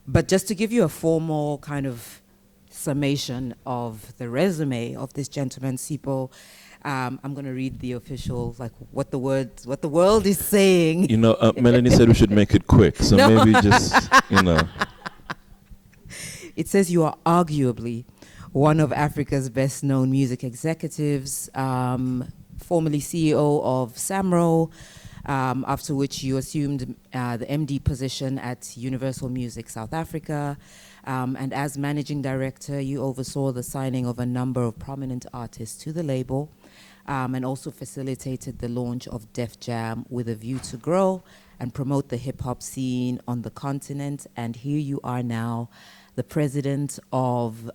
But just to give you a formal kind of summation of the resume of this gentleman, Sipho, I'm going to read the official, like what the world is saying. You know, Melanie said we should make it quick, so No. maybe just, you know. It says you are arguably one of Africa's best-known music executives, formerly CEO of Samro, after which you assumed the MD position at Universal Music South Africa. And as managing director, you oversaw the signing of a number of prominent artists to the label, and also facilitated the launch of Def Jam with a view to grow and promote the hip-hop scene on the continent. And here you are now, the president of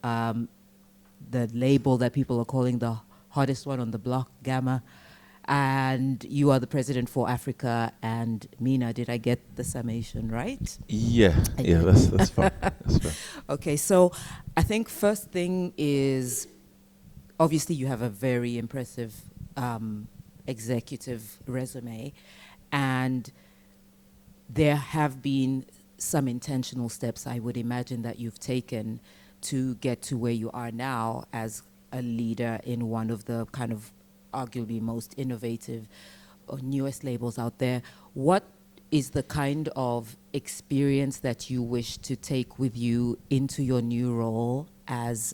the label that people are calling the hottest one on the block, Gamma. And you are the president for Africa and MENA. Did I get the summation right? Yeah, that's fine. That's fine. Okay, so I think first thing is, obviously you have a very impressive executive resume, and there have been some intentional steps, I would imagine, that you've taken to get to where you are now as a leader in one of the kind of arguably most innovative or newest labels out there. What is the kind of experience that you wish to take with you into your new role as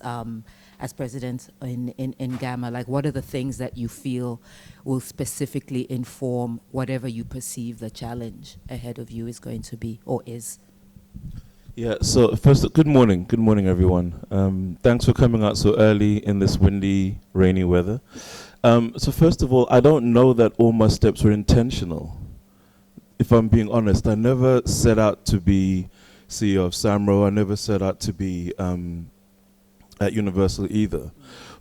president in Gamma? Like, what are the things that you feel will specifically inform whatever you perceive the challenge ahead of you is going to be or is? Yeah, so first, good morning, everyone. Thanks for coming out so early in this windy, rainy weather. So first of all, I don't know that all my steps were intentional. If I'm being honest, I never set out to be CEO of Samro. I never set out to be at Universal either.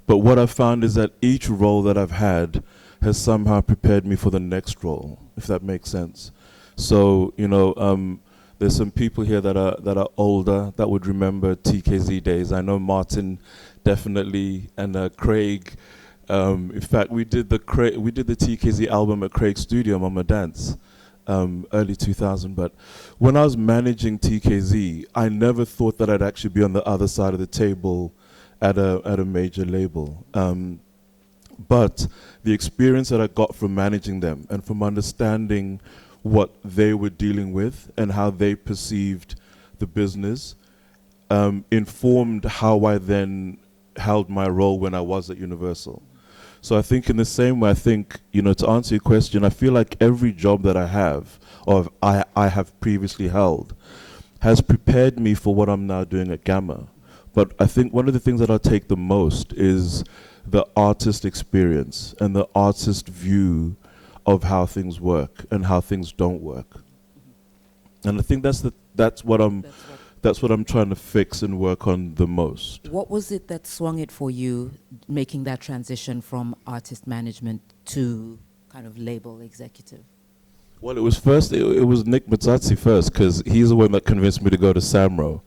But what I've found is that each role that I've had has somehow prepared me for the next role, if that makes sense. So, you know, there's some people here that are older that would remember TKZ days. I know Martin definitely, and Craig. In fact, we did the TKZ album at Craig's studio, Mama Dance, early 2000. But when I was managing TKZ, I never thought that I'd actually be on the other side of the table at a major label. But the experience that I got from managing them and from understanding what they were dealing with and how they perceived the business informed how I then held my role when I was at Universal. So I think in the same way, I think, you know, to answer your question, I feel like every job that I have, or I have previously held, has prepared me for what I'm now doing at Gamma. But I think one of the things that I take the most is the artist experience and the artist view of how things work and how things don't work. And I think that's what I'm trying to fix and work on the most. What was it that swung it for you, making that transition from artist management to kind of label executive? Well, it was Nick Mazzazzi first, because he's the one that convinced me to go to Samro.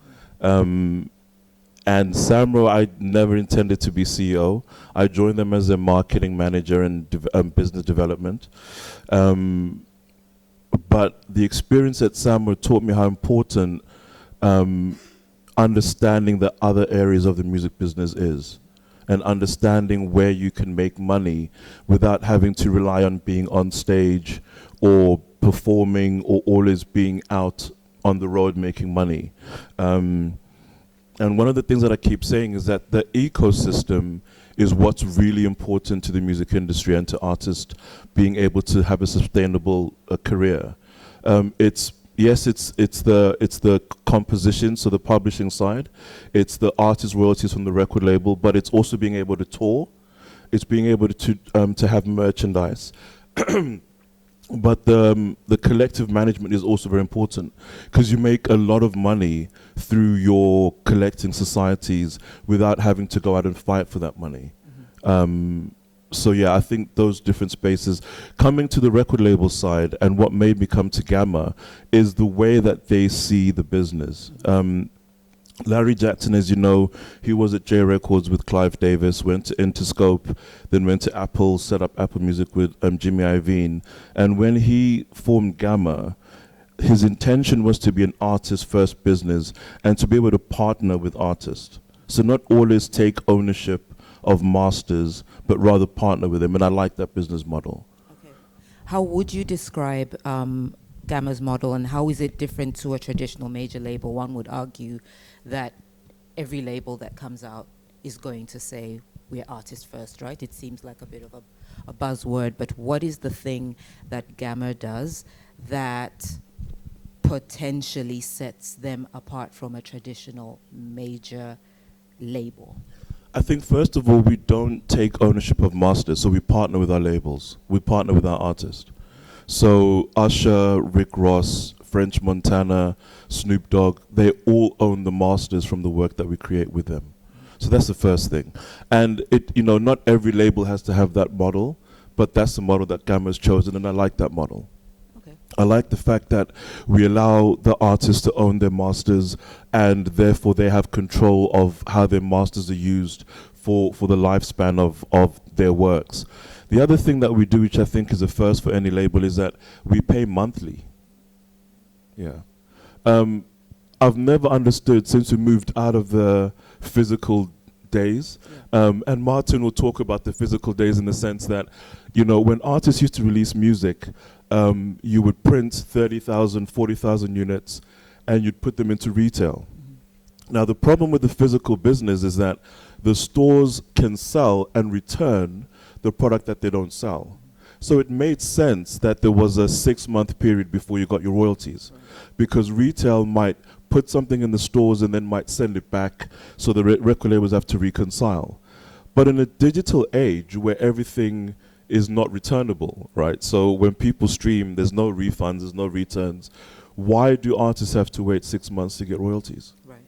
And Samro, I never intended to be CEO. I joined them as a marketing manager and business development. But the experience at Samro taught me how important understanding the other areas of the music business is, and understanding where you can make money without having to rely on being on stage or performing or always being out on the road making money. And one of the things that I keep saying is that the ecosystem is what's really important to the music industry and to artists being able to have a sustainable career. It's the composition, so the publishing side. It's the artist royalties from the record label, but it's also being able to tour. It's being able to have merchandise. But the collective management is also very important, because you make a lot of money through your collecting societies without having to go out and fight for that money. Mm-hmm. So yeah, I think those different spaces. Coming to the record label side, and what made me come to Gamma is the way that they see the business. Larry Jackson, as you know, he was at J Records with Clive Davis, went to Interscope, then went to Apple, set up Apple Music with Jimmy Iovine. And when he formed Gamma, his intention was to be an artist-first business and to be able to partner with artists. So not always take ownership of masters, but rather partner with them. And I like that business model. Okay. How would you describe Gamma's model, and how is it different to a traditional major label? One would argue that every label that comes out is going to say we're artist first, right? It seems like a bit of a buzzword, but what is the thing that Gamma does that potentially sets them apart from a traditional major label? I think first of all, we don't take ownership of masters, so we partner with our labels. We partner with our artists. So Usher, Rick Ross, French Montana, Snoop Dogg, they all own the masters from the work that we create with them. So that's the first thing. And not every label has to have that model, but that's the model that Gamma's chosen, and I like that model. Okay. I like the fact that we allow the artists to own their masters, and therefore they have control of how their masters are used for the lifespan of their works. The other thing that we do, which I think is a first for any label, is that we pay monthly. Yeah. I've never understood, since we moved out of the physical days, and Martin will talk about the physical days in the sense that, when artists used to release music, you would print 30,000, 40,000 units, and you'd put them into retail. Now, the problem with the physical business is that the stores can sell and return the product that they don't sell. So it made sense that there was a 6-month period before you got your royalties, because retail might put something in the stores and then might send it back, so the record labels have to reconcile. But in a digital age where everything is not returnable, right? So when people stream, there's no refunds, there's no returns. Why do artists have to wait 6 months to get royalties? Right.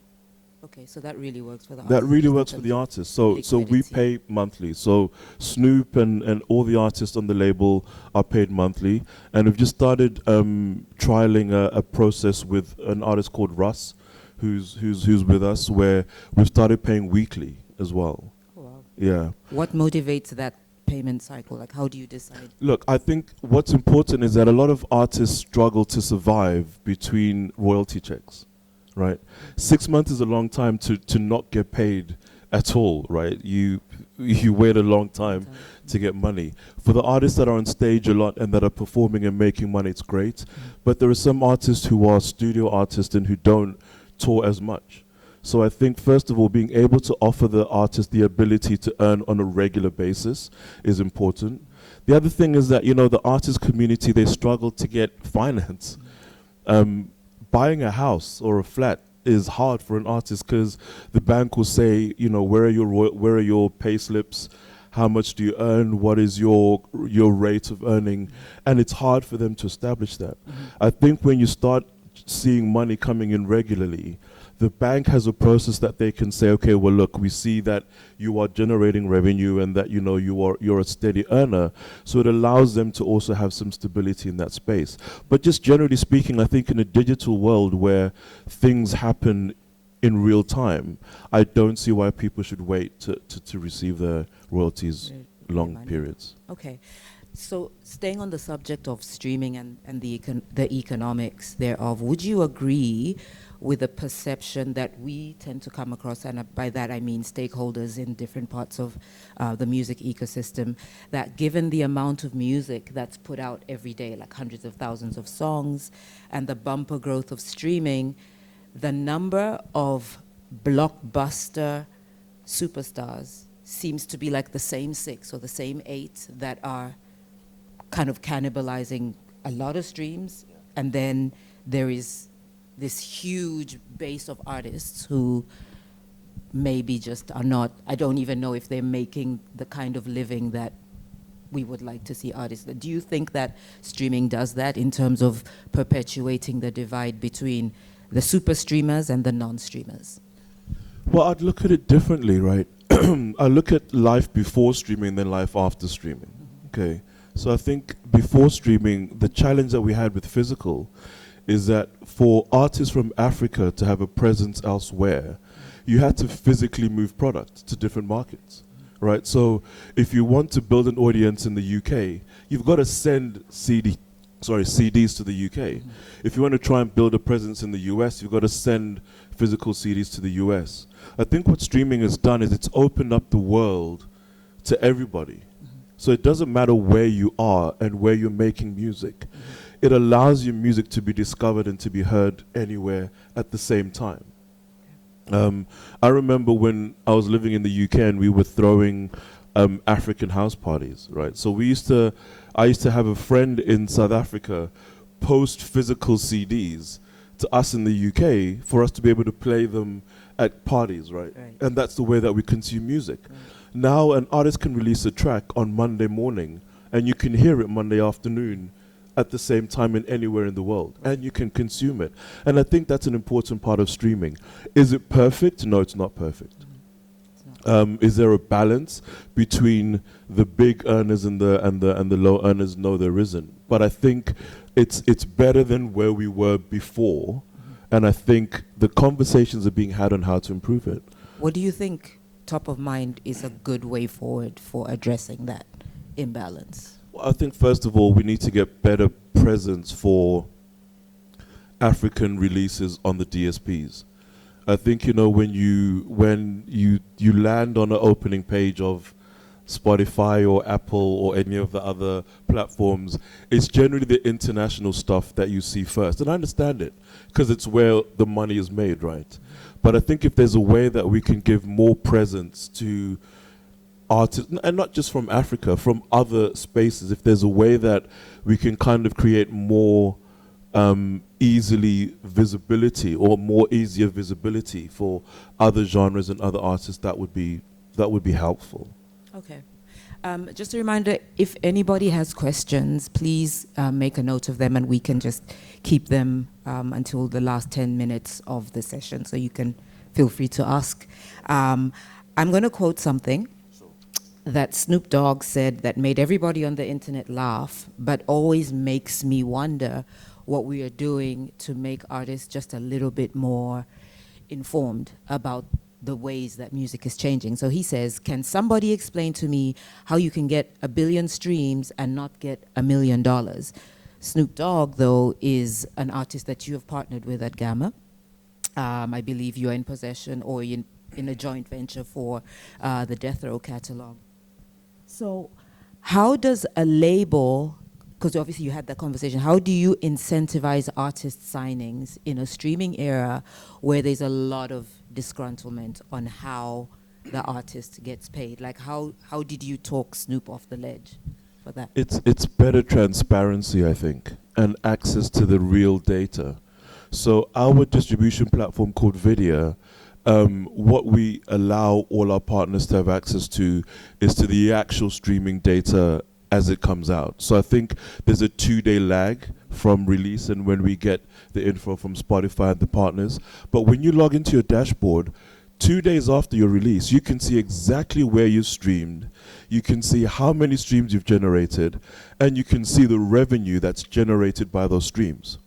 Okay, so that really works for the That artists. really works for the artists. So we pay monthly. So Snoop and all the artists on the label are paid monthly. And we've just started trialing a process with an artist called Russ, who's with us, where we've started paying weekly as well. Oh, wow. Yeah. What motivates that payment cycle? Like, how do you decide? Look, I think what's important is that a lot of artists struggle to survive between royalty checks, right? 6 months is a long time to not get paid at all, right? You wait a long time to get money. For the artists that are on stage a lot and that are performing and making money, it's great. But there are some artists who are studio artists and who don't tour as much. So I think, first of all, being able to offer the artist the ability to earn on a regular basis is important. The other thing is that, the artist community, they struggle to get finance. Buying a house or a flat is hard for an artist because the bank will say, where are your pay slips? How much do you earn? What is your rate of earning? And it's hard for them to establish that. I think when you start seeing money coming in regularly, the bank has a process that they can say, okay, well, look, we see that you are generating revenue and that you're a steady earner. So it allows them to also have some stability in that space. But just generally speaking, I think in a digital world where things happen in real time, I don't see why people should wait to receive their royalties long periods. Okay. So staying on the subject of streaming and the economics thereof, would you agree with the perception that we tend to come across, and by that I mean stakeholders in different parts of the music ecosystem, that given the amount of music that's put out every day, like hundreds of thousands of songs, and the bumper growth of streaming, the number of blockbuster superstars seems to be like the same 6 or the same 8 that are kind of cannibalizing a lot of streams, and then there is this huge base of artists who maybe just are not, I don't even know if they're making the kind of living that we would like to see artists. Do you think that streaming does that in terms of perpetuating the divide between the super streamers and the non-streamers? Well, I'd look at it differently, right? I look at life before streaming, then life after streaming. Okay. So I think before streaming, the challenge that we had with physical is that for artists from Africa to have a presence elsewhere, you had to physically move product to different markets, right? So if you want to build an audience in the UK, you've got to send CDs to the UK. If you want to try and build a presence in the US, you've got to send physical CDs to the US. I think what streaming has done is it's opened up the world to everybody. So it doesn't matter where you are and where you're making music. It allows your music to be discovered and to be heard anywhere at the same time. I remember when I was living in the UK and we were throwing African house parties, right? So I used to have a friend in South Africa post physical CDs to us in the UK for us to be able to play them at parties, right? And that's the way that we consume music. Now an artist can release a track on Monday morning and you can hear it Monday afternoon at the same time and anywhere in the world, and you can consume it. And I think that's an important part of streaming. Is it perfect? No, it's not perfect. Is there a balance between the big earners and the low earners? No, there isn't. But I think it's better than where we were before, and I think the conversations are being had on how to improve it. What do you think, top of mind, is a good way forward for addressing that imbalance? Well, I think first of all we need to get better presence for African releases on the DSPs. I think, you know, when you land on an opening page of Spotify or Apple or any of the other platforms, it's generally the international stuff that you see first. And I understand it, because it's where the money is made, right? But I think if there's a way that we can give more presence to artists, and not just from Africa, from other spaces, if there's a way that we can kind of create more easily visibility or more easier visibility for other genres and other artists, that would be helpful. Okay. Just a reminder, if anybody has questions, please make a note of them and we can just keep them until the last 10 minutes of the session, so you can feel free to ask. I'm going to quote something that Snoop Dogg said that made everybody on the internet laugh, but always makes me wonder what we are doing to make artists just a little bit more informed about the ways that music is changing. So he says, can somebody explain to me how you can get 1 billion streams and not get $1 million? Snoop Dogg, though, is an artist that you have partnered with at Gamma. I believe you are in possession or in a joint venture for the Death Row catalog. So how does a label, because obviously you had that conversation, how do you incentivize artist signings in a streaming era where there's a lot of disgruntlement on how the artist gets paid? Like how did you talk Snoop off the ledge for that? It's better transparency, I think, and access to the real data. So our distribution platform called Vidya, what we allow all our partners to have access to is to the actual streaming data as it comes out. So I think there's a 2-day lag from release and when we get the info from Spotify and the partners. But when you log into your dashboard, 2 days after your release, you can see exactly where you streamed, you can see how many streams you've generated, and you can see the revenue that's generated by those streams.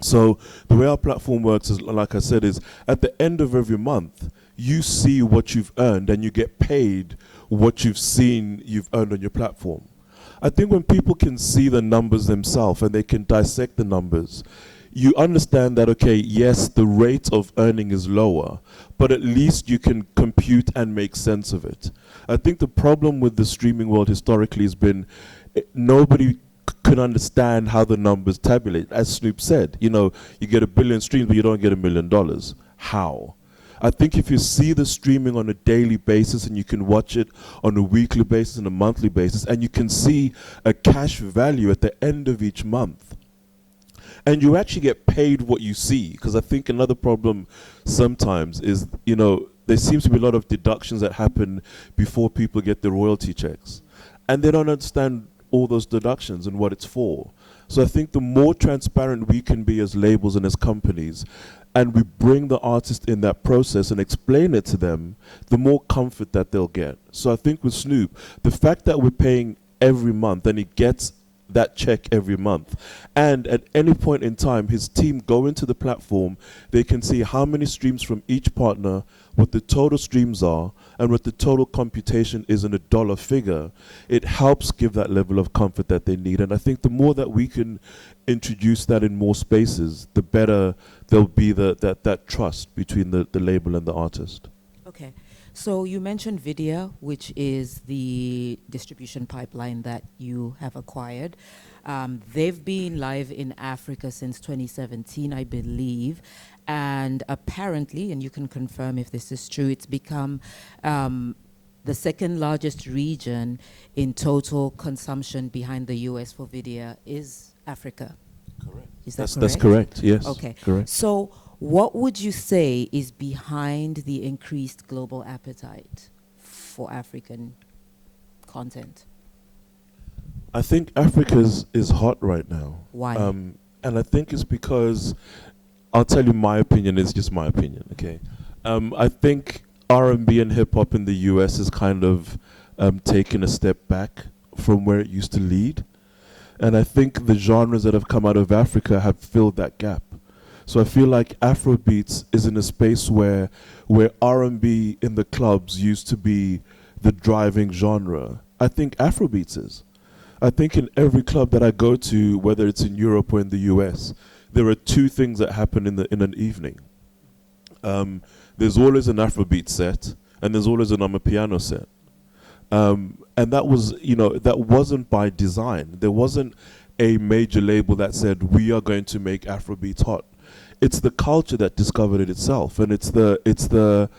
So the way our platform works is, like I said, is at the end of every month, you see what you've earned and you get paid what you've seen you've earned on your platform. I think when people can see the numbers themselves and they can dissect the numbers, you understand that, okay, yes, the rate of earning is lower, but at least you can compute and make sense of it. I think the problem with the streaming world historically has been nobody can understand how the numbers tabulate. As Snoop said, you know, you get 1 billion streams, but you don't get $1 million. How? I think if you see the streaming on a daily basis and you can watch it on a weekly basis and a monthly basis, and you can see a cash value at the end of each month, and you actually get paid what you see, because I think another problem sometimes is, you know, there seems to be a lot of deductions that happen before people get their royalty checks, and they don't understand all those deductions and what it's for. So I think the more transparent we can be as labels and as companies, and we bring the artist in that process and explain it to them, the more comfort that they'll get. So I think with Snoop, the fact that we're paying every month and he gets that check every month. And at any point in time, his team go into the platform, they can see how many streams from each partner, what the total streams are, and what the total computation is in a dollar figure. It helps give that level of comfort that they need. And I think the more that we can introduce that in more spaces, the better there'll be that trust between the label and the artist. Okay. So you mentioned Vidya, which is the distribution pipeline that you have acquired. They've been live in Africa since 2017, I believe. And apparently, and you can confirm if this is true, it's become the second largest region in total consumption behind the US for Vidya is Africa. Correct. Is that correct? That's correct, yes. Okay. Correct. So what would you say is behind the increased global appetite for African content? I think Africa is hot right now. Why? And I think it's because, I'll tell you my opinion, it's just my opinion, okay? I think R&B and hip-hop in the US is kind of taken a step back from where it used to lead. And I think the genres that have come out of Africa have filled that gap. So I feel like Afrobeats is in a space where R&B in the clubs used to be the driving genre. I think Afrobeats is. I think in every club that I go to, whether it's in Europe or in the US, there are two things that happen in an evening. There's always an Afrobeat set, and there's always an Amapiano set. And that was, that wasn't by design. There wasn't a major label that said, we are going to make Afrobeats hot. It's the culture that discovered it itself, and it's the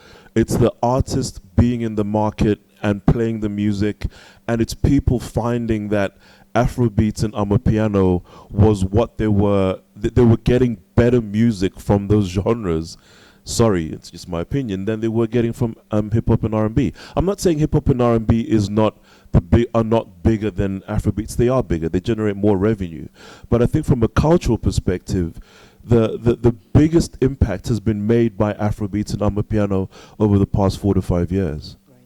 artist being in the market and playing the music, and it's people finding that Afrobeats and Amapiano was what they were. They were getting better music from those genres. Sorry, it's just my opinion. Than they were getting from hip hop and R&B. I'm not saying hip hop and R&B are not bigger than Afrobeats. They are bigger. They generate more revenue. But I think from a cultural perspective, the biggest impact has been made by Afrobeats and Amapiano over the past 4 to 5 years. Right.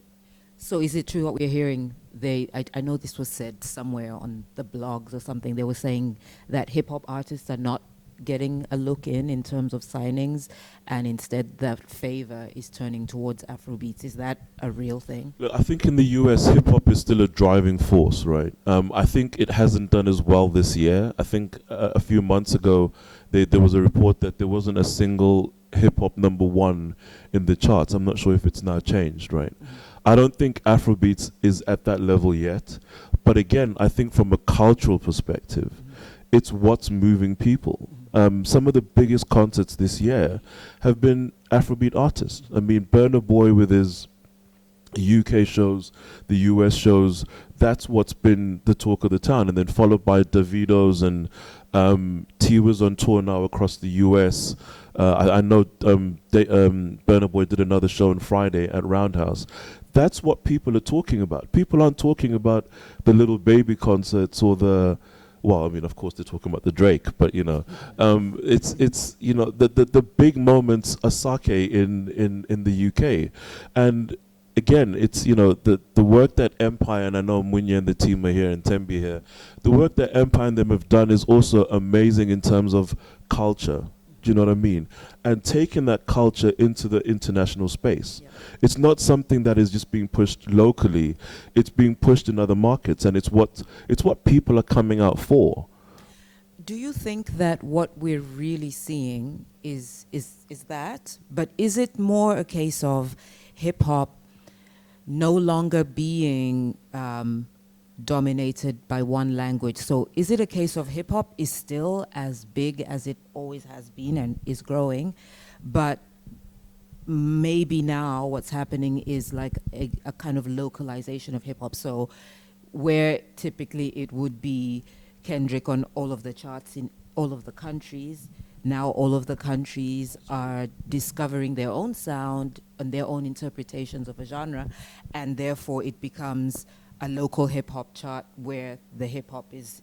So is it true what we're hearing? I know this was said somewhere on the blogs or something. They were saying that hip-hop artists are not getting a look in terms of signings, and instead the favor is turning towards Afrobeats. Is that a real thing? Look, I think in the US, hip-hop is still a driving force, right? I think it hasn't done as well this year. I think a few months ago, there was a report that there wasn't a single hip-hop #1 in the charts. I'm not sure if it's now changed, right? Mm-hmm. I don't think Afrobeats is at that level yet. But again, I think from a cultural perspective, it's what's moving people. Some of the biggest concerts this year have been Afrobeat artists. I mean, Burna Boy with his UK shows, the US shows, that's what's been the talk of the town. And then followed by Davido's, and Tiwa's on tour now across the US. I know Burna Boy did another show on Friday at Roundhouse. That's what people are talking about. People aren't talking about the Little Baby concerts or well, I mean, of course, they're talking about the Drake, but it's the big moments are sake in the UK, and again, it's the work that Empire, and I know Munye and the team are here and Tembi here, the work that Empire and them have done is also amazing in terms of culture. Do you know what I mean? And taking that culture into the international space. Yeah. It's not something that is just being pushed locally. It's being pushed in other markets, and it's what people are coming out for. Do you think that what we're really seeing is that? But is it more a case of hip hop no longer being dominated by one language? So is it a case of hip hop is still as big as it always has been and is growing, but maybe now what's happening is like a kind of localization of hip hop? So where typically it would be Kendrick on all of the charts in all of the countries, now all of the countries are discovering their own sound and their own interpretations of a genre, and therefore it becomes a local hip-hop chart where the hip-hop is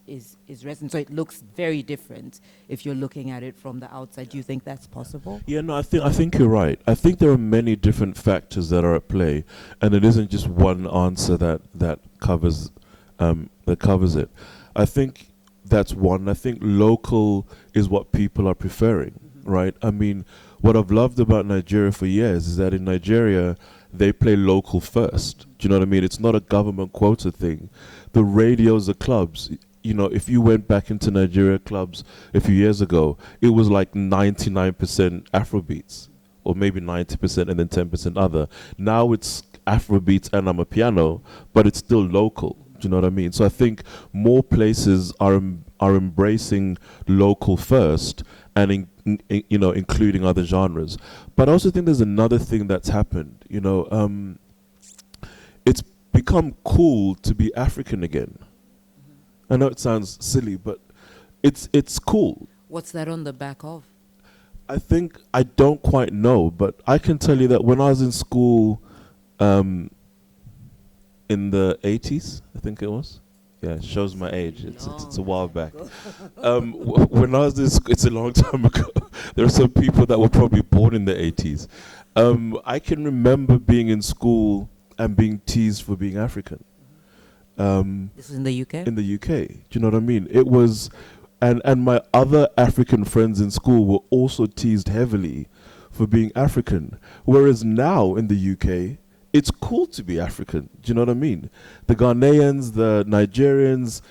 resonant. So it looks very different if you're looking at it from the outside. Do you think that's possible? Yeah, no, I think you're right. I think there are many different factors that are at play, and it isn't just one answer that covers it. I think that's one. I think local is what people are preferring, right? I mean, what I've loved about Nigeria for years is that in Nigeria, they play local first. Do you know what I mean? It's not a government quota thing. The radios, the clubs, you know, if you went back into Nigeria clubs a few years ago, it was like 99% Afrobeats, or maybe 90% and then 10% other. Now it's Afrobeats and Amapiano, but it's still local. Do you know what I mean? So I think more places are embracing local first and you know, including other genres. But I also think there's another thing that's happened. You know, it's become cool to be African again. I know it sounds silly, but it's cool. What's that on the back of? I think I don't quite know, but I can tell you that when I was in school, in the 80s, I think it was. Yeah, it shows my age. It's a while back. When I was in school, it's a long time ago. There are some people that were probably born in the 80s. I can remember being in school and being teased for being African. This is in the UK? In the UK. Do you know what I mean? It was, and my other African friends in school were also teased heavily for being African. Whereas now in the UK, it's cool to be African. Do you know what I mean? The Ghanaians, the Nigerians,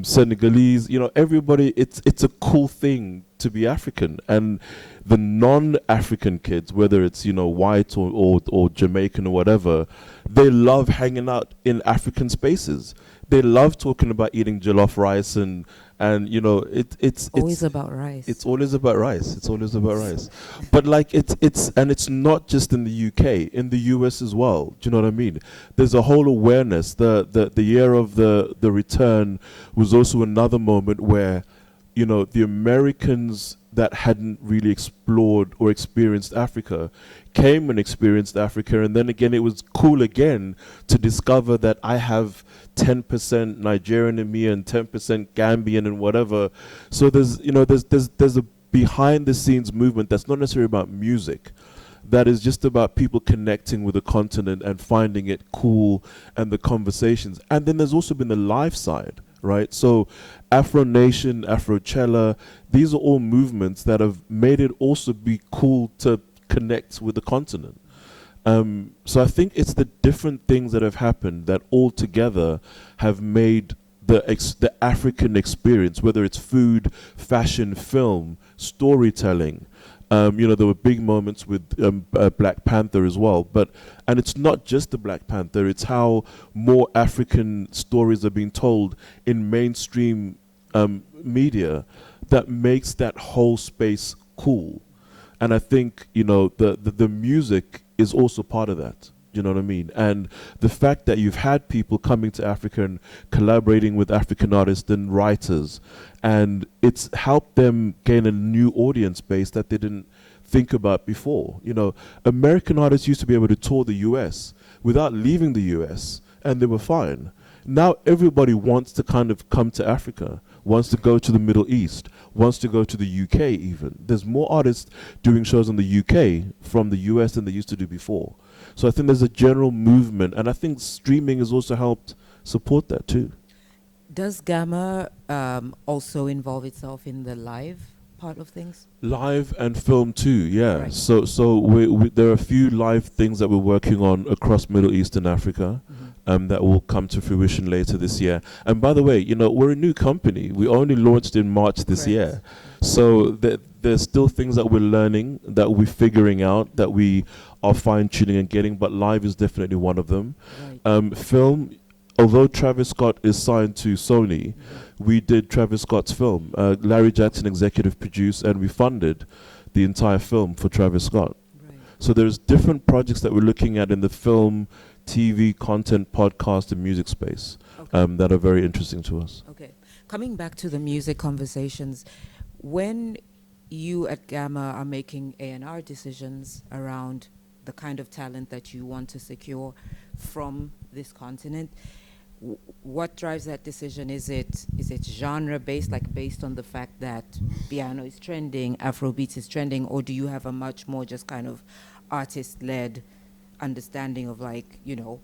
Senegalese, you know, everybody, it's a cool thing to be African. And the non-African kids, whether it's, you know, white or Jamaican or whatever, they love hanging out in African spaces. They love talking about eating jollof rice and you know, it's always about rice. It's always about rice. It's always about rice. But like it's not just in the UK, in the US as well. Do you know what I mean? There's a whole awareness. The year of the return was also another moment where, you know, the Americans that hadn't really explored or experienced Africa came and experienced Africa, and then again it was cool again to discover that I have 10% Nigerian in me and 10% Gambian and whatever. So there's, you know, there's a behind the scenes movement that's not necessarily about music, that is just about people connecting with the continent and finding it cool and the conversations. And then there's also been the live side, right? So Afro Nation, Afrochella, these are all movements that have made it also be cool to connect with the continent. So I think it's the different things that have happened that all together have made the African experience, whether it's food, fashion, film, storytelling. You know, there were big moments with Black Panther as well. And it's not just the Black Panther, it's how more African stories are being told in mainstream media that makes that whole space cool. And I think, you know, the music is also part of that. You know what I mean? And the fact that you've had people coming to Africa and collaborating with African artists and writers, and it's helped them gain a new audience base that they didn't think about before. You know, American artists used to be able to tour the US without leaving the US, and they were fine. Now everybody wants to kind of come to Africa, wants to go to the Middle East, wants to go to the UK even. There's more artists doing shows in the UK from the US than they used to do before. So I think there's a general movement, and I think streaming has also helped support that too. Does Gamma also involve itself in the live part of things? Live and film too, yeah. Right. So we there are a few live things that we're working on across Middle East and Africa. That will come to fruition later this year. And by the way, you know, we're a new company. We only launched in March this year. So there's still things that we're learning, that we're figuring out, that we are fine-tuning and getting, but live is definitely one of them. Right. Film, although Travis Scott is signed to Sony, we did Travis Scott's film. Larry Jackson executive produced, and we funded the entire film for Travis Scott. Right. So there's different projects that we're looking at in the film, TV, content, podcast, and music space, okay, that are very interesting to us. Okay. Coming back to the music conversations, when you at Gamma are making A&R decisions around the kind of talent that you want to secure from this continent, what drives that decision? Is it genre based, like based on the fact that piano is trending, Afrobeats is trending, or do you have a much more just kind of artist-led understanding of, like, you know,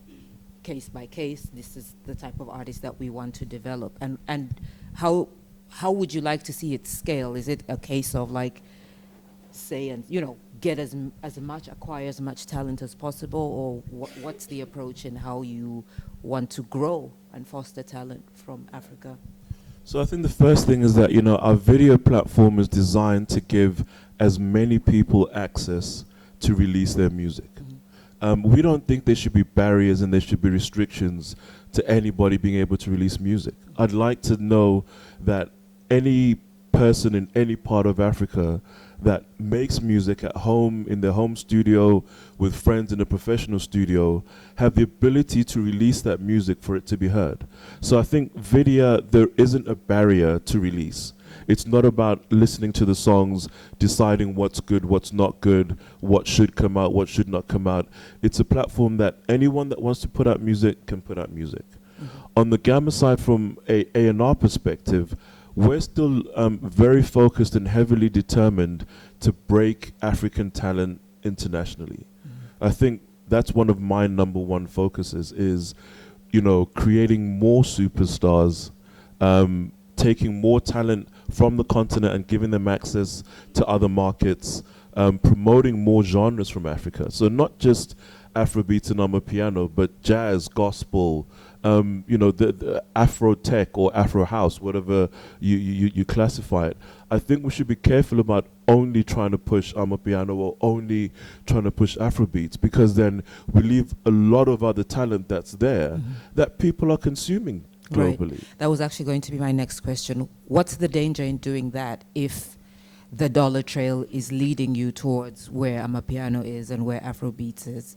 case by case, this is the type of artist that we want to develop? And how how would you like to see it scale? Is it a case of like, say, and get acquire as much talent as possible, or what's the approach in how you want to grow and foster talent from Africa? So I think the first thing is that, our video platform is designed to give as many people access to release their music. We don't think there should be barriers and there should be restrictions to anybody being able to release music. I'd like to know that any person in any part of Africa that makes music at home, in their home studio, with friends in a professional studio, have the ability to release that music for it to be heard. So I think video, there isn't a barrier to release. It's not about listening to the songs, deciding what's good, what's not good, what should come out, what should not come out. It's a platform that anyone that wants to put out music can put out music. On the Gamma side, from a A&R perspective, we're still very focused and heavily determined to break African talent internationally. I think that's one of my number one focuses is, creating more superstars, taking more talent from the continent and giving them access to other markets, promoting more genres from Africa. So not just Afrobeats and Amapiano, but jazz, gospel, the Afro tech or Afro house, whatever you classify it. I think we should be careful about only trying to push Amapiano or only trying to push Afrobeats, because then we leave a lot of other talent that's there that people are consuming globally. Right. That was actually going to be my next question. What's the danger in doing that if the dollar trail is leading you towards where Amapiano is and where Afrobeats is?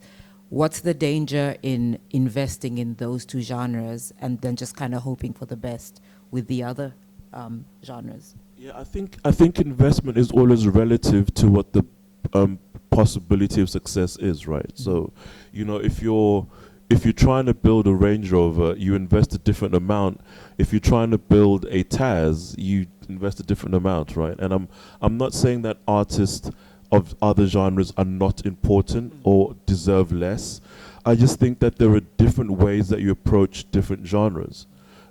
What's the danger in investing in those two genres and then just kind of hoping for the best with the other genres? Yeah, I think investment is always relative to what the possibility of success is, right? So, if you're trying to build a Range Rover, you invest a different amount. If you're trying to build a Taz, you invest a different amount, right? And I'm not saying that artists of other genres are not important or deserve less. I just think that there are different ways that you approach different genres.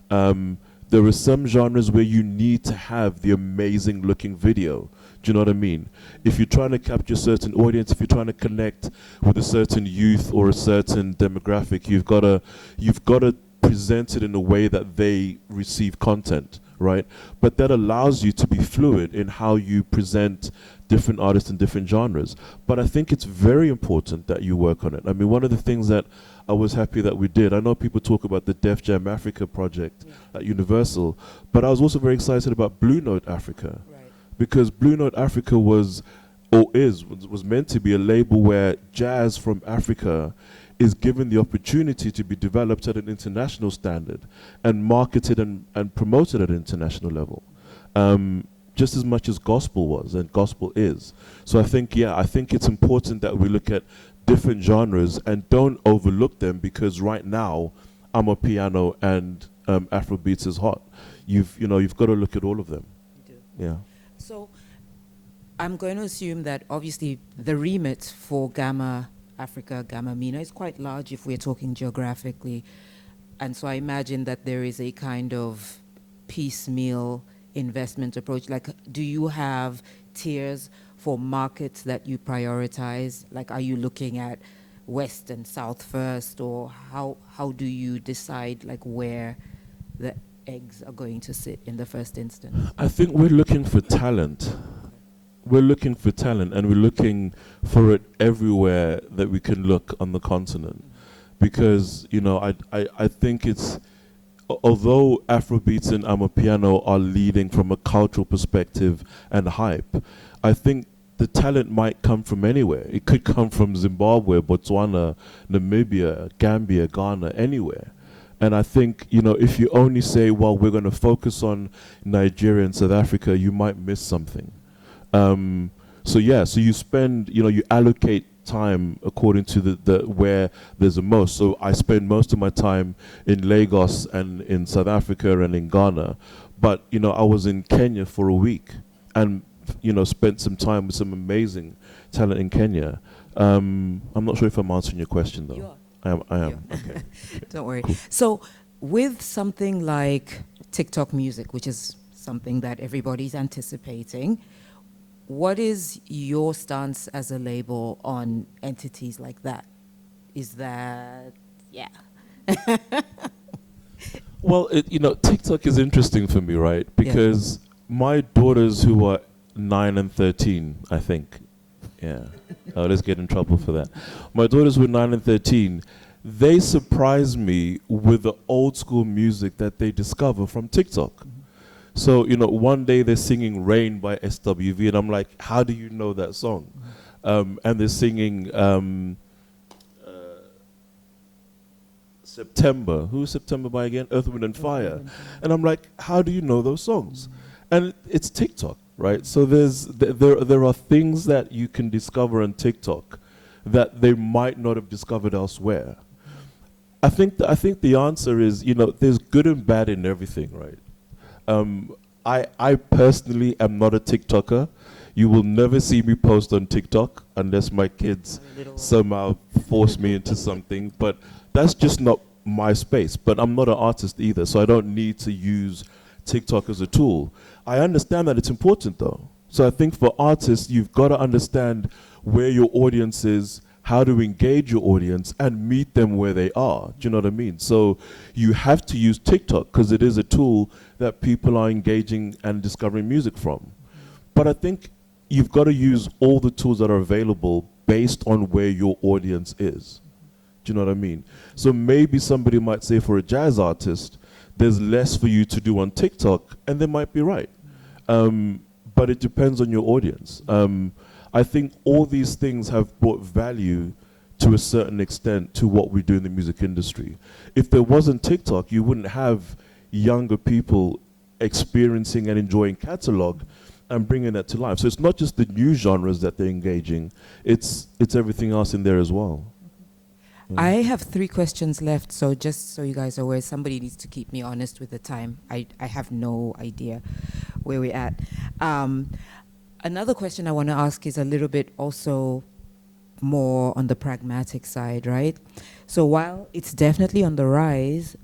There are some genres where you need to have the amazing looking video. Do you know what I mean? If you're trying to capture a certain audience, if you're trying to connect with a certain youth or a certain demographic, you've got to present it in a way that they receive content, right? But that allows you to be fluid in how you present different artists in different genres. But I think it's very important that you work on it. I mean, one of the things that I was happy that we did, I know people talk about the Def Jam Africa project at Universal, but I was also very excited about Blue Note Africa. Right. Because Blue Note Africa was meant to be a label where jazz from Africa is given the opportunity to be developed at an international standard and marketed and promoted at an international level. Just as much as gospel was and gospel is. So I think it's important that we look at different genres and don't overlook them, because right now Amapiano and Afrobeats is hot. You've got to look at all of them. You do. Yeah. So I'm going to assume that obviously the remit for Gamma Africa, Gamma MENA is quite large if we're talking geographically. And so I imagine that there is a kind of piecemeal investment approach. Like, do you have tiers for markets that you prioritize? Like, are you looking at West and South first, or how do you decide like where the eggs are going to sit in the first instance? I think we're looking for talent. We're looking for talent, and we're looking for it everywhere that we can look on the continent. Because, I think it's, although Afrobeats and Amapiano are leading from a cultural perspective and hype, I think the talent might come from anywhere. It could come from Zimbabwe, Botswana, Namibia, Gambia, Ghana, anywhere. And I think, if you only say, well, we're going to focus on Nigeria and South Africa, you might miss something. So you spend, you allocate time according to the where there's the most. So I spend most of my time in Lagos and in South Africa and in Ghana. But, I was in Kenya for a week and, spent some time with some amazing talent in Kenya. I'm not sure if I'm answering your question, though. You are. I am. Yeah. Okay. Don't worry. Cool. So with something like TikTok music, which is something that everybody's anticipating. What is your stance as a label on entities like that? Is that, yeah. Well, TikTok is interesting for me, right? Because my daughters, who are 9 and 13, I think, let's get in trouble for that. My daughters were 9 and 13. They surprise me with the old school music that they discover from TikTok. So, one day they're singing Rain by SWV, and I'm like, how do you know that song? And they're singing September. Who's September by again? Earth, Wind and Fire. And I'm like, how do you know those songs? And it's TikTok, right? So there are things that you can discover on TikTok that they might not have discovered elsewhere. I think the answer is, there's good and bad in everything, right? I personally am not a TikToker. You will never see me post on TikTok unless my kids somehow force me into something. But that's just not my space. But I'm not an artist either, so I don't need to use TikTok as a tool. I understand that it's important, though. So I think for artists, you've got to understand where your audience is, how to engage your audience, and meet them where they are. Do you know what I mean? So you have to use TikTok because it is a tool that people are engaging and discovering music from. But I think you've got to use all the tools that are available based on where your audience is. Do you know what I mean? So maybe somebody might say for a jazz artist, there's less for you to do on TikTok, and they might be right. But it depends on your audience. I think all these things have brought value to a certain extent to what we do in the music industry. If there wasn't TikTok, you wouldn't have younger people experiencing and enjoying catalog and bringing that to life. So it's not just the new genres that they're engaging, it's everything else in there as well. I have 3 questions left, so just so you guys are aware, somebody needs to keep me honest with the time. I have no idea where we're at. Another question I want to ask is a little bit also more on the pragmatic side, right? So while it's definitely on the rise,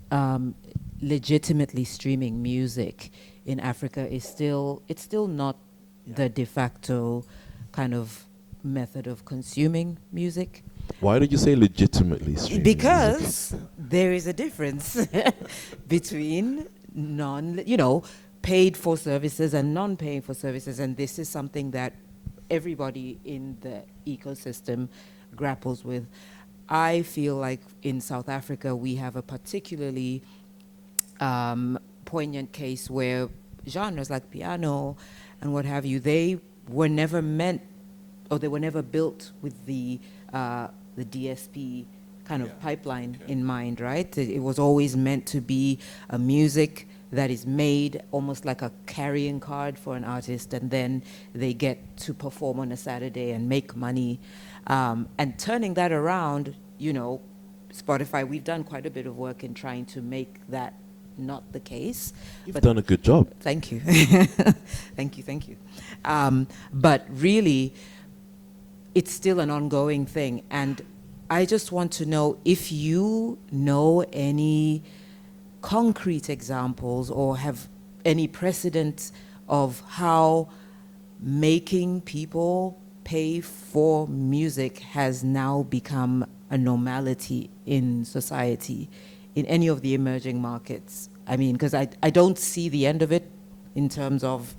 legitimately streaming music in Africa is still not the de facto kind of method of consuming music. Why did you say legitimately streaming? Because there is a difference between paid for services and non-paying for services, and this is something that everybody in the ecosystem grapples with. I feel like in South Africa we have a particularly poignant case where genres like piano and what have you, they were never meant, or they were never built with the DSP kind of pipeline in mind, right? It was always meant to be a music that is made almost like a carrying card for an artist, and then they get to perform on a Saturday and make money. And turning that around, Spotify, we've done quite a bit of work in trying to make that not the case. You've done a good job. Thank you. Thank you. But really, it's still an ongoing thing. And I just want to know if you know any concrete examples or have any precedent of how making people pay for music has now become a normality in society in any of the emerging markets. I mean, because I don't see the end of it in terms of,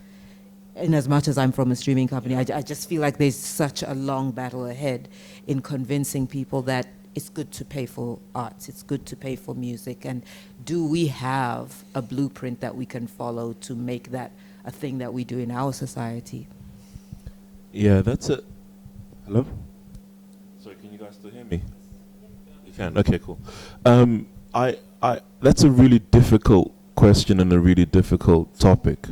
in as much as I'm from a streaming company, I just feel like there's such a long battle ahead in convincing people that it's good to pay for arts, it's good to pay for music, and do we have a blueprint that we can follow to make that a thing that we do in our society? Yeah, that's it. Hello? Sorry, can you guys still hear me? You can? Okay, cool. That's a really difficult question and a really difficult topic.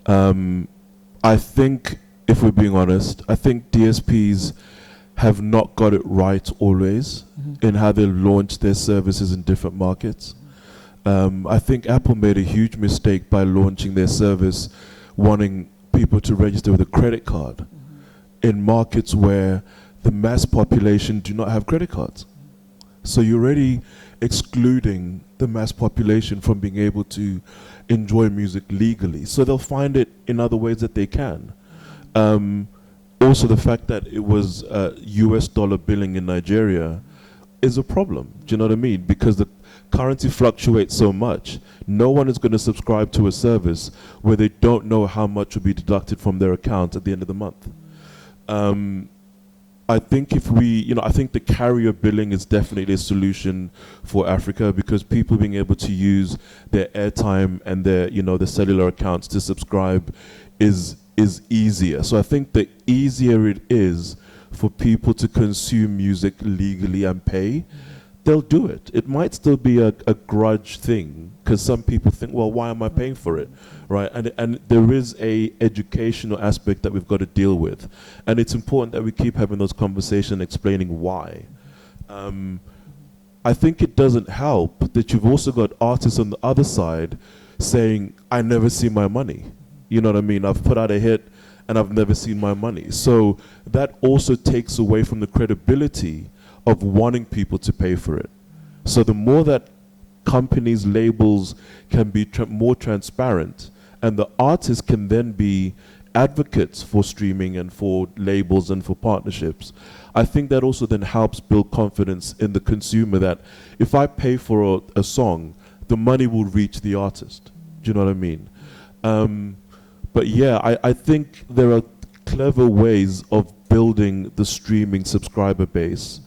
I think, if we're being honest, I think DSPs have not got it right always in how they launch their services in different markets. I think Apple made a huge mistake by launching their service wanting people to register with a credit card in markets where the mass population do not have credit cards. So you're already excluding the mass population from being able to enjoy music legally. So they'll find it in other ways that they can. Also, the fact that it was US dollar billing in Nigeria is a problem. Do you know what I mean? Because the currency fluctuates so much. No one is going to subscribe to a service where they don't know how much will be deducted from their account at the end of the month. I think I think the carrier billing is definitely a solution for Africa, because people being able to use their airtime and their cellular accounts to subscribe is easier. So I think the easier it is for people to consume music legally and pay, they'll do it. It might still be a grudge thing, because some people think, well, why am I paying for it, right? And there is a educational aspect that we've got to deal with, and it's important that we keep having those conversations, explaining why. I think it doesn't help that you've also got artists on the other side saying, I never see my money. You know what I mean? I've put out a hit and I've never seen my money. So that also takes away from the credibility of wanting people to pay for it. So the more that companies, labels can be more transparent, and the artists can then be advocates for streaming and for labels and for partnerships, I think that also then helps build confidence in the consumer that if I pay for a song, the money will reach the artist. Do you know what I mean? But yeah, I think there are clever ways of building the streaming subscriber base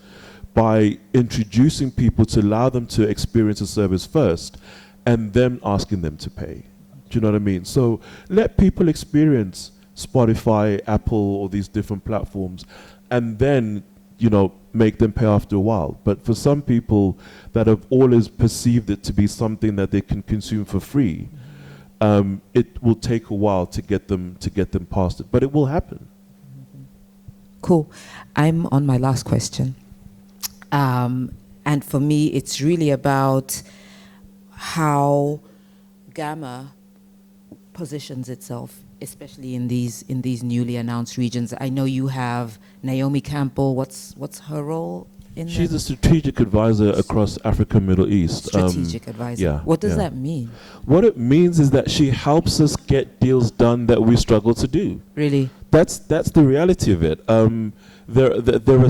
by introducing people to allow them to experience a service first and then asking them to pay. Do you know what I mean? So let people experience Spotify, Apple, or these different platforms, and then, make them pay after a while. But for some people that have always perceived it to be something that they can consume for free, it will take a while to get them past it, but it will happen. Cool. I'm on my last question. And for me, it's really about how Gamma positions itself, especially in these newly announced regions. I know you have Naomi Campbell. What's her role in She's them? a strategic advisor across Africa and Middle East. Strategic advisor. Yeah. What does that mean? What it means is that she helps us get deals done that we struggle to do. Really? That's the reality of it. There are,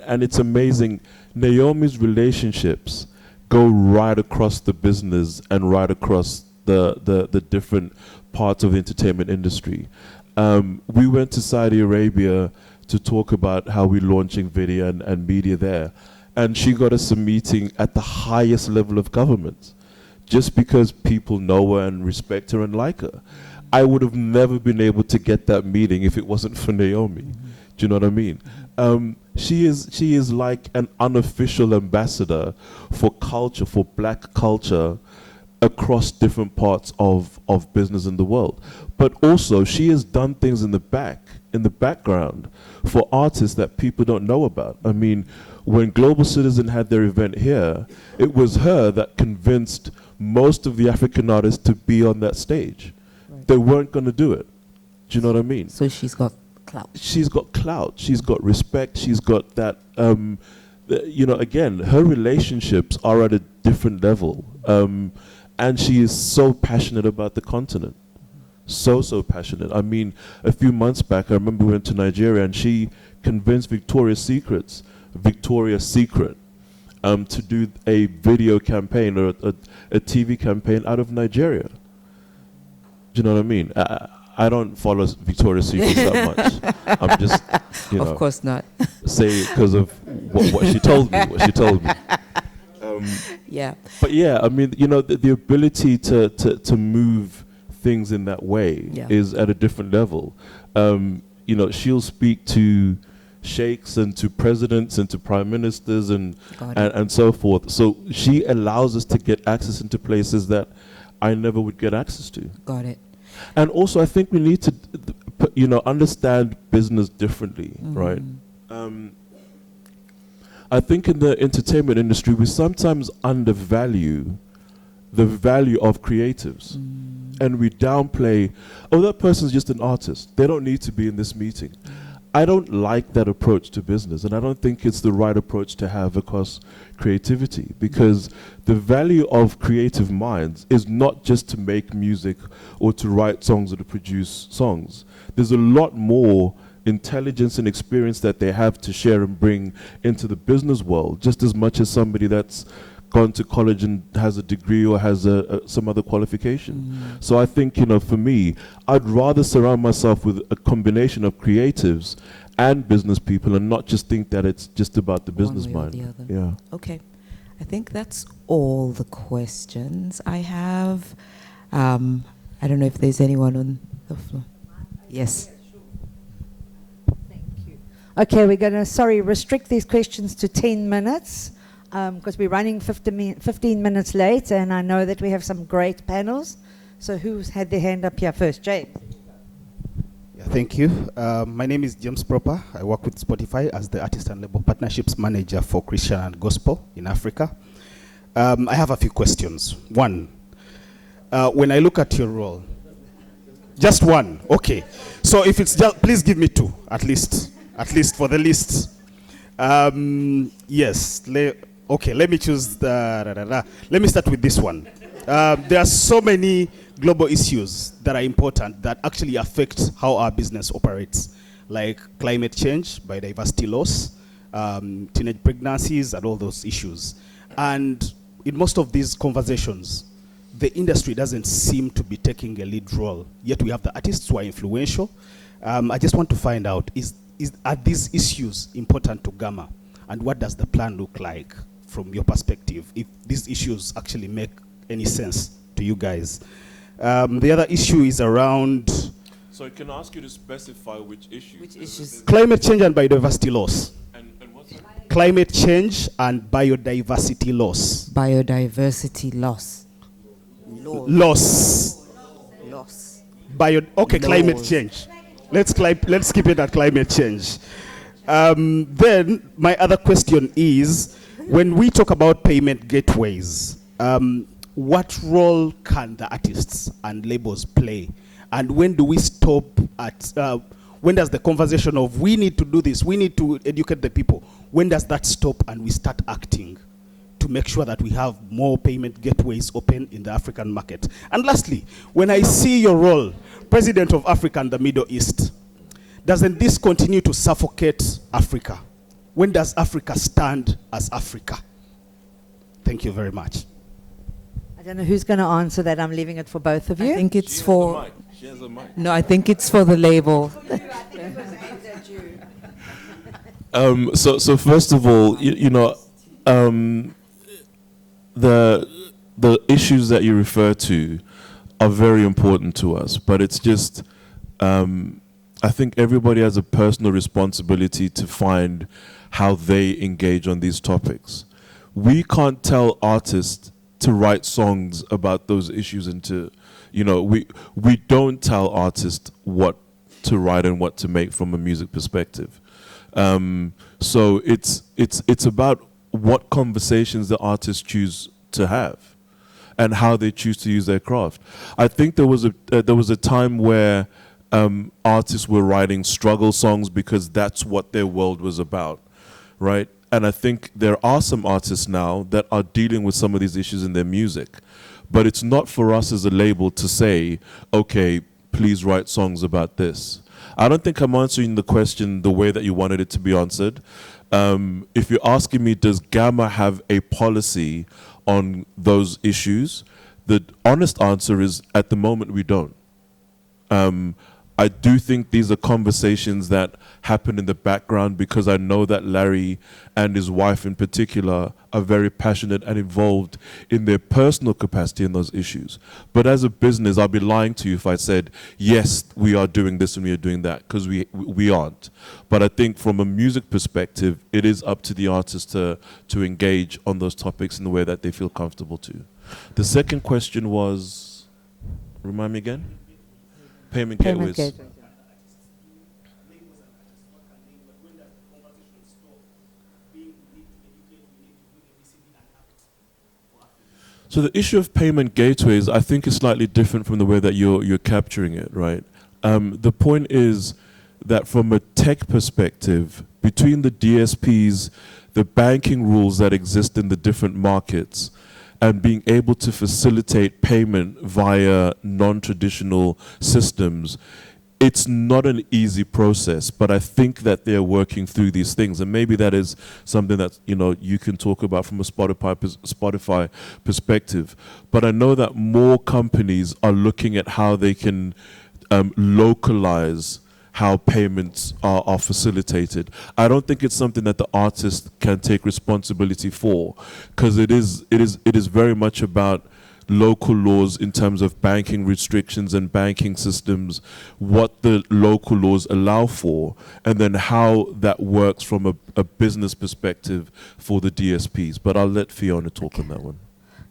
and it's amazing. Naomi's relationships go right across the business and right across the different parts of the entertainment industry. We went to Saudi Arabia to talk about how we're launching video and media there, and she got us a meeting at the highest level of government, just because people know her and respect her and like her. I would have never been able to get that meeting if it wasn't for Naomi. Do you know what I mean? She is like an unofficial ambassador for culture, for black culture, across different parts of business in the world. But also, she has done things in the background for artists that people don't know about. I mean, when Global Citizen had their event here, it was her that convinced most of the African artists to be on that stage. Right. They weren't going to do it. Do you know what I mean? So she's got clout. She's got clout. She's got respect. She's got that, again, her relationships are at a different level. And she is so passionate about the continent. So passionate. I mean, a few months back, I remember we went to Nigeria and she convinced Victoria's Secret, to do a video campaign or a TV campaign out of Nigeria. Do you know what I mean? I don't follow Victoria's Secret that much. I'm just, of course not. say it because of what she told me. Yeah. But yeah, I mean, the ability to move things in that way is at a different level. She'll speak to sheikhs and to presidents and to prime ministers and so forth. So she allows us to get access into places that I never would get access to. Got it. And also, I think we need to, understand business differently, right? I think in the entertainment industry, we sometimes undervalue the value of creatives. And we downplay, that person's just an artist. They don't need to be in this meeting. I don't like that approach to business, and I don't think it's the right approach to have across creativity, because the value of creative minds is not just to make music or to write songs or to produce songs. There's a lot more intelligence and experience that they have to share and bring into the business world, just as much as somebody that's gone to college and has a degree or has some other qualification. So I think, for me, I'd rather surround myself with a combination of creatives and business people, and not just think that it's just about the business One way or mind. the other. Yeah. Okay. I think that's all the questions I have. I don't know if there's anyone on the floor. Yes. Okay, we're going to, restrict these questions to 10 minutes because we're running 15 minutes late, and I know that we have some great panels. So who's had their hand up here first? James. Yeah, thank you. My name is James Proper. I work with Spotify as the Artist and Label Partnerships Manager for Christian and Gospel in Africa. I have a few questions. One, when I look at your role, just one, okay. So if it's just, please give me two, at least for the list. Yes, okay, let me choose let me start with this one. There are so many global issues that are important that actually affect how our business operates, like climate change, biodiversity loss, teenage pregnancies, and all those issues. And in most of these conversations, the industry doesn't seem to be taking a lead role, yet we have the artists who are influential. I just want to find out, are these issues important to Gamma? And what does the plan look like from your perspective, if these issues actually make any sense to you guys? The other issue is around... So can I ask you to specify which issues? Which issues? Climate change and biodiversity loss. And what's that? Climate change and biodiversity loss. Biodiversity loss. Loss. Okay, Laws. climate change. Let's keep it at climate change. Then my other question is, when we talk about payment gateways, what role can the artists and labels play? And when do we stop at, when does the conversation of we need to do this, we need to educate the people, when does that stop and we start acting to make sure that we have more payment gateways open in the African market? And lastly, when I see your role, President of Africa and the Middle East, doesn't this continue to suffocate Africa? When does Africa stand as Africa? Thank you very much. I don't know who's going to answer that. I'm leaving it for both of you. I think it's for... She has a mic. No, I think it's for the label. So first of all, the issues that you refer to are very important to us, but it's just, I think everybody has a personal responsibility to find how they engage on these topics. We can't tell artists to write songs about those issues and to, we don't tell artists what to write and what to make from a music perspective. So it's about what conversations the artists choose to have and how they choose to use their craft. I think there was a time where artists were writing struggle songs because that's what their world was about, right? And I think there are some artists now that are dealing with some of these issues in their music. But it's not for us as a label to say, okay, please write songs about this. I don't think I'm answering the question the way that you wanted it to be answered. If you're asking me, does Gamma have a policy on those issues? The honest answer is, at the moment, we don't. I do think these are conversations that happen in the background because I know that Larry and his wife in particular are very passionate and involved in their personal capacity in those issues. But as a business, I'll be lying to you if I said, yes, we are doing this and we are doing that, because we aren't. But I think from a music perspective, it is up to the artist to engage on those topics in the way that they feel comfortable to. The second question was, remind me again? Payment gateways. So the issue of payment gateways, I think, is slightly different from the way that you're capturing it, right? The point is that from a tech perspective, between the DSPs, the banking rules that exist in the different markets, and being able to facilitate payment via non-traditional systems, it's not an easy process, but I think that they're working through these things, and maybe that is something that you can talk about from a Spotify perspective. But I know that more companies are looking at how they can localize how payments are facilitated. I don't think it's something that the artist can take responsibility for, because it is very much about local laws in terms of banking restrictions and banking systems, what the local laws allow for, and then how that works from a business perspective for the DSPs. But I'll let Phiona talk on that one.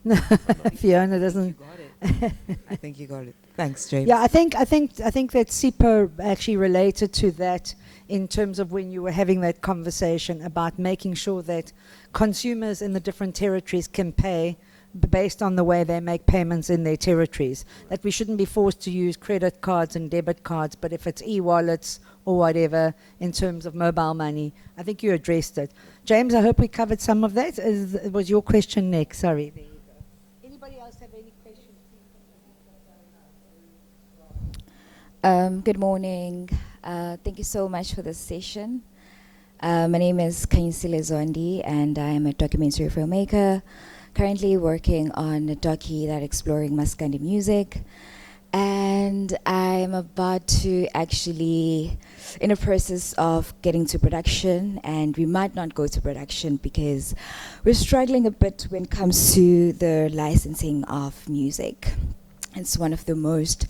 Phiona doesn't. You got it. I think you got it. Thanks, James. Yeah, I think that Sipho actually related to that in terms of when you were having that conversation about making sure that consumers in the different territories can pay based on the way they make payments in their territories. That we shouldn't be forced to use credit cards and debit cards, but if it's e-wallets or whatever in terms of mobile money, I think you addressed it. James, I hope we covered some of that. Was your question next? Sorry. There you go. Anybody else have any questions? Good morning. Thank you so much for this session. My name is Kainsile Zondi, and I am a documentary filmmaker, currently working on a docu that exploring Maskandi music. And I'm about to actually in a process of getting to production, and we might not go to production because we're struggling a bit when it comes to the licensing of music. It's one of the most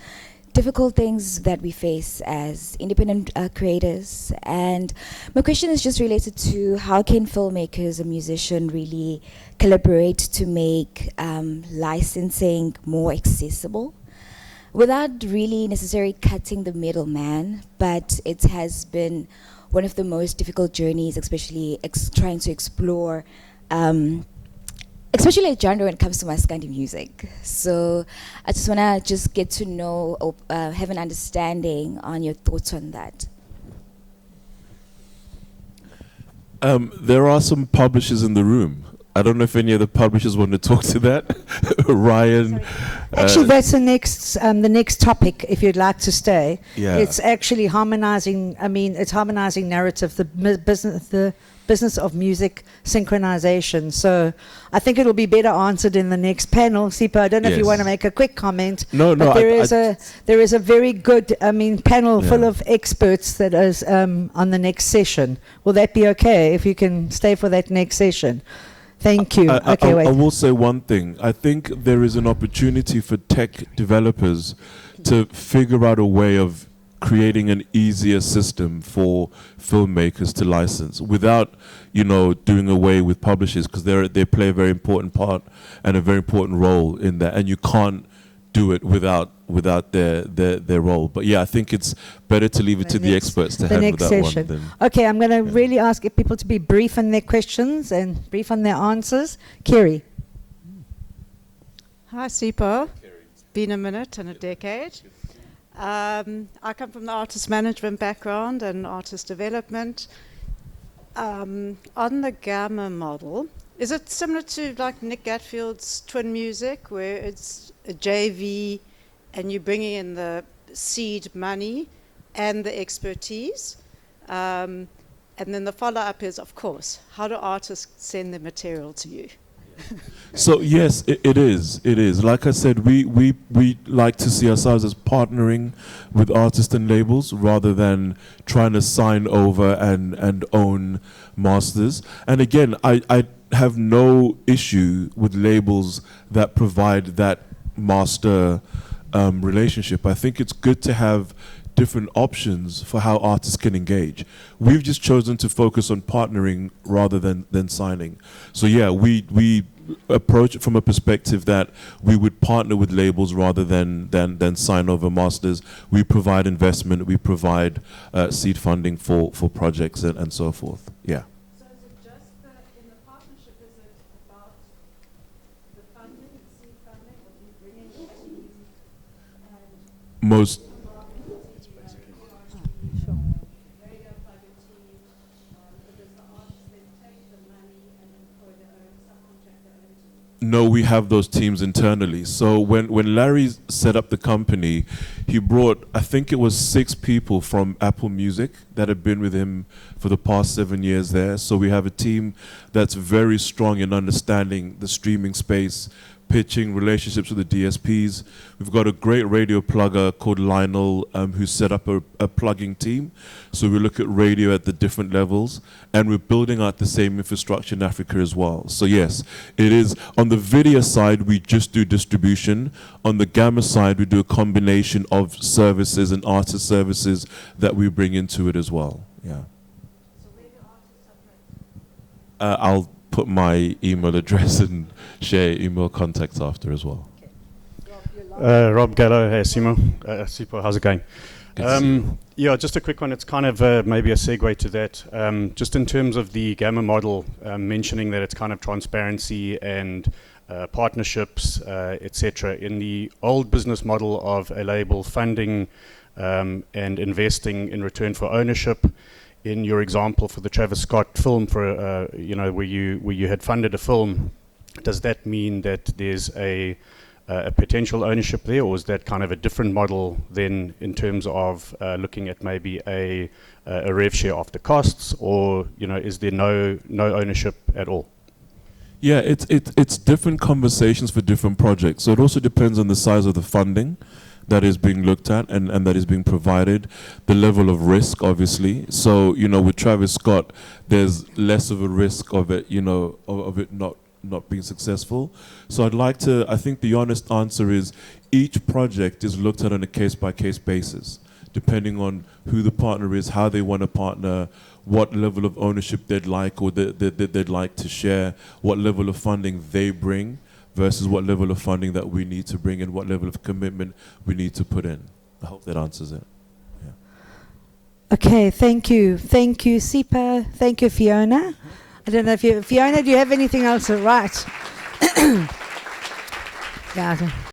difficult things that we face as independent creators. And my question is just related to how can filmmakers and musicians really collaborate to make licensing more accessible without really necessarily cutting the middleman, but it has been one of the most difficult journeys, especially trying to explore especially a genre when it comes to Maskandi music. So I just want to get to know or have an understanding on your thoughts on that. There are some publishers in the room. I don't know if any of the publishers want to talk to that. Ryan. Actually, that's the next topic, if you'd like to stay. Yeah. It's actually harmonizing, it's harmonizing narrative, the business of music synchronization. So I think it'll be better answered in the next panel. Sipho, I don't know if you Yes. want to make a quick comment. No, but I- there is a very good, panel Yeah. full of experts that is on the next session. Will that be okay if you can stay for that next session? Thank you. Okay, wait. I will say one thing. I think there is an opportunity for tech developers to figure out a way of creating an easier system for filmmakers to license without, doing away with publishers, because they play a very important part and a very important role in that, and you can't do it without their role. But yeah, I think it's better to leave it to the experts to handle that one. Then. Okay, I'm going to really ask people to be brief in their questions and brief on their answers. Kerry. Hi, Sipho. It's been a minute and a decade. I come from the artist management background and artist development. On the Gamma model, is it similar to like Nick Gatfield's Twin Music, where it's a JV and you're bringing in the seed money and the expertise? And then the follow-up is, of course, how do artists send their material to you? So yes, it is. It is. Like I said, we like to see ourselves as partnering with artists and labels rather than trying to sign over and own masters. And again, I have no issue with labels that provide that master relationship. I think it's good to have different options for how artists can engage. We've just chosen to focus on partnering rather than signing. So yeah, we approach it from a perspective that we would partner with labels rather than sign over masters. We provide investment, we provide seed funding for projects and so forth. Yeah. So is it just that in the partnership, is it about the funding, seed funding, or do you bring in the team and Most no, we have those teams internally. So when Larry set up the company, he brought, I think it was 6 people from Apple Music that have been with him for the past 7 years there. So we have a team that's very strong in understanding the streaming space, pitching, relationships with the DSPs. We've got a great radio plugger called Lionel, who set up a plugging team. So we look at radio at the different levels, and we're building out the same infrastructure in Africa as well. So yes, it is, on the video side, we just do distribution. On the Gamma side, we do a combination of services and artist services that we bring into it as well. Yeah. So where do artists submit? I'll put my email address and share email contacts after as well. Rob Gallo, hey Simo. Sipho, how's it going? Good to see you. Yeah, just a quick one. It's kind of maybe a segue to that. Just in terms of the Gamma model, mentioning that it's kind of transparency and partnerships, etc. In the old business model of a label funding and investing in return for ownership, in your example for the Travis Scott film, for where you had funded a film, does that mean that there's a potential ownership there, or is that kind of a different model then in terms of looking at maybe a rev share after costs, or is there no ownership at all? Yeah, it's different conversations for different projects. So it also depends on the size of the funding that is being looked at and that is being provided, the level of risk, obviously. So, with Travis Scott, there's less of a risk of it, of it not being successful. So I think the honest answer is each project is looked at on a case-by-case basis, depending on who the partner is, how they want to partner, what level of ownership they'd like or they'd like to share, what level of funding they bring, versus what level of funding that we need to bring and what level of commitment we need to put in. I hope that answers it. Yeah. Okay, thank you. Thank you, Sipho. Thank you, Phiona. I don't know if Phiona, do you have anything else to write? Yeah.